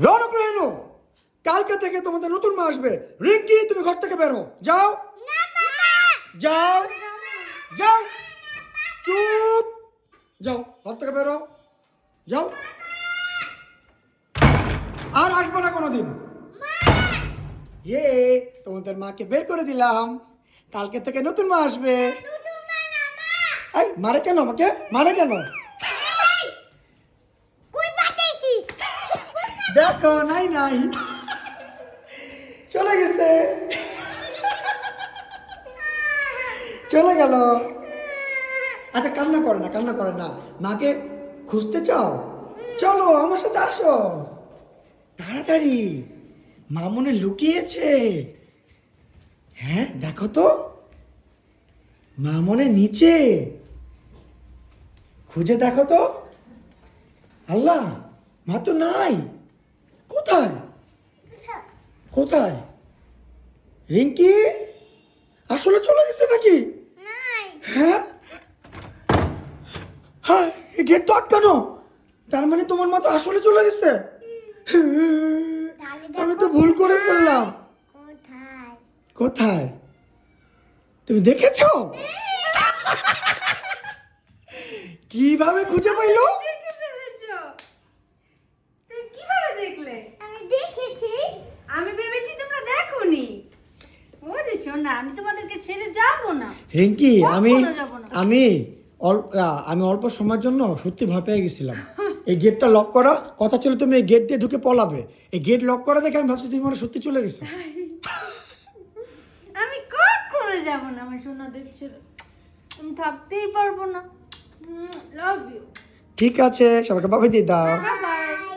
রনক রেনু, কালকে থেকে তোমাদের নতুন মা আসবে। রিঙ্কি, তুমি ঘর থেকে বেরো, যাও। যাও যাও, চুপ, যাও, ঘর থেকে বেরো, যাও, আর আসবে না কোনোদিন। তোমাদের মাকে বের করে দিলাম, কালকে থেকে নতুন মা আসবে। এই মারে কেন, আমাকে মারে কেন? দেখো, নাই নাই, চলে গেছে, চলে গেল। আচ্ছা, কান্না করে না, কান্না করে না। মাকে খুঁজতে চাও? চলো আমার সাথে আসো, তাড়াতাড়ি। মা মনে লুকিয়েছে। হ্যাঁ, দেখো তো, মা মনে নিচে, খুঁজে দেখো তো। আল্লাহ, মা তো নাই। কোথায় কোথায়? রিঙ্কি আসলে চলে গেছে নাকি? হ্যাঁ হ্যাঁ, গেট তো আটকানো। তার মানে তোমার মা তো আসলে চলে গেছে। আমি তো ভুল করে ফেললাম। কোথায়? তুমি দেখেছো? কিভাবে খুঁজে পাইলো? কিভাবে দেখলে? আমি দেখেছি। আমি ভেবেছি তোমরা দেখোনি। ওরে সোনা, আমি তোমাদেরকে ছেড়ে যাব না। রিঙ্কি, কখনো যাবো না। আমি অল্প সময়ের জন্য সত্যি ভয় পেয়ে গেছিলাম। এই গেটটা লক করা, কথা ছিল তুমি এই গেট দিয়ে ঢুকে পলাবে। এই গেট লক করা দেখে আমি ভাবছি তুমি মনে হয় সত্যি চলে গেছে। আমি কখনো যাব না আমার সোনাদের ছেড়ে। আমি থাকতেই পারবো না। Love you. ঠিক আছে, সবাইকে বাবাই দিয়ে দাও। Bye by.